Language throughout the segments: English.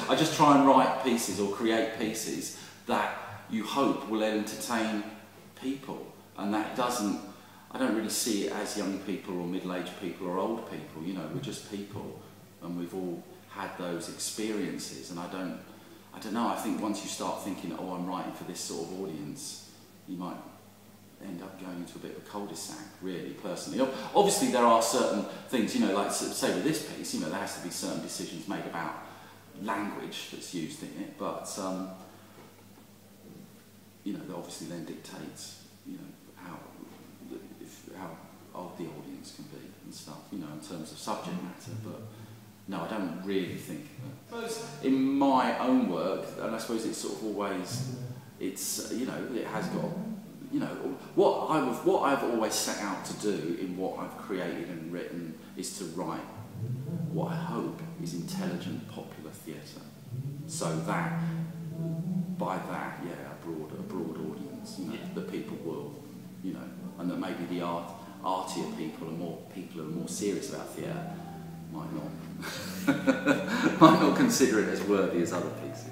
I just try and write pieces or create pieces that you hope will entertain people, and that doesn't. I don't really see it as young people or middle-aged people or old people. You know, we're just people, and we've all had those experiences. And I don't know. I think once you start thinking, oh, I'm writing for this sort of audience, you might end up going into a bit of a cul-de-sac, really, personally. Obviously, there are certain things, you know, like say with this piece, you know, there has to be certain decisions made about language that's used in it, but you know, that obviously then dictates, you know, how old the audience can be and stuff, you know, in terms of subject matter. But no, I don't really think. I suppose in my own work, and I suppose it's sort of always, it's, you know, it has got, you know, what I've always set out to do in what I've created and written is to write what I hope is intelligent popular theatre, so that by that, yeah, a broad audience, you know, that people will, you know, and that maybe the artier people who are more serious about theatre might not consider it as worthy as other pieces.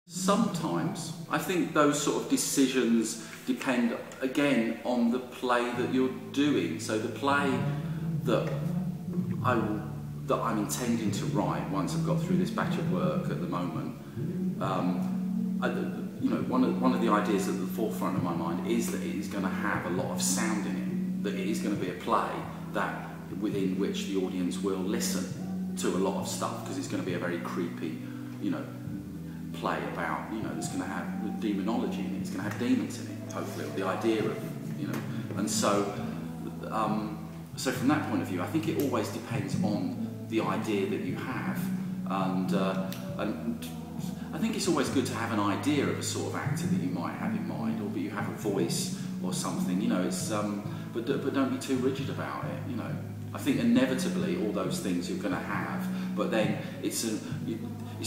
Sometimes I think those sort of decisions depend again on the play that you're doing. So the play that I'm intending to write once I've got through this batch of work at the moment, you know, one of the ideas at the forefront of my mind is that it is going to have a lot of sound in it. That it is going to be a play that within which the audience will listen to a lot of stuff, because it's going to be a very creepy, you know, play about, you know, it's going to have demonology in it. It's going to have demons in it, hopefully, or the idea of, you know, and so. So from that point of view, I think it always depends on the idea that you have, and I think it's always good to have an idea of a sort of actor that you might have in mind, or you have a voice or something, you know. It's but don't be too rigid about it, you know. I think inevitably all those things you're going to have, but then it's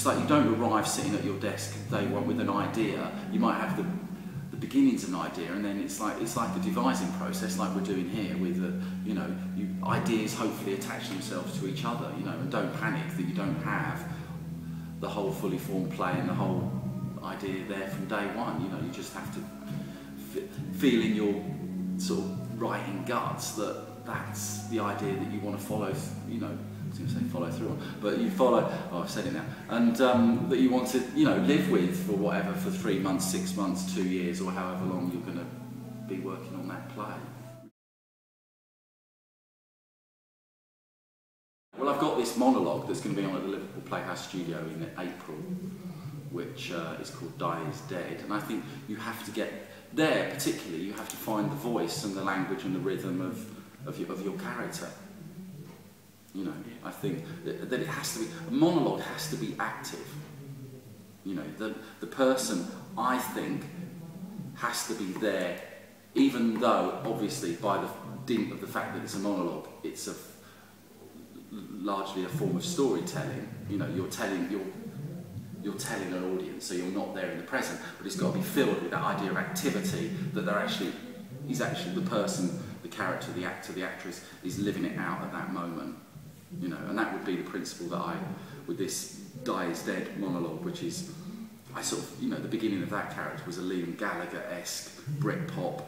like you don't arrive sitting at your desk day one with an idea. You might have the beginnings of an idea, and then it's like a devising process, like we're doing here with you know, ideas hopefully attach themselves to each other, you know, and don't panic that you don't have the whole fully formed play and the whole idea there from day one. You know, you just have to feel in your sort of writing guts that that's the idea that you want to follow, you know, I was going to say follow through on, but you follow, oh, I've said it now, and that you want to, you know, live with for whatever, for 3 months, 6 months, 2 years, or however long you're going to be working on that play. Well, I've got this monologue that's going to be on at the Liverpool Playhouse Studio in April, which is called Die is Dead, and I think you have to get there, particularly, you have to find the voice and the language and the rhythm of your character. You know, I think that it has to be, a monologue has to be active. You know, the person, I think, has to be there, even though, obviously, by the dint of the fact that it's a monologue, it's largely a form of storytelling. You know, you're telling an audience, so you're not there in the present, but it's got to be filled with that idea of activity, that he's actually the person, the character, the actor, the actress is living it out at that moment. You know, and that would be the principle that with this Die is Dead monologue, which is, I sort of, you know, the beginning of that character was a Liam Gallagher-esque Britpop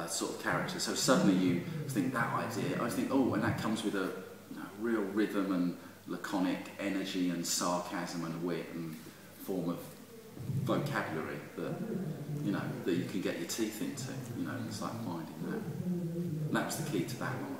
sort of character. So suddenly you think that idea, I think, oh, and that comes with a, you know, real rhythm and laconic energy and sarcasm and wit and form of vocabulary that, you know, that you can get your teeth into. You know, it's like finding that. And that was the key to that one.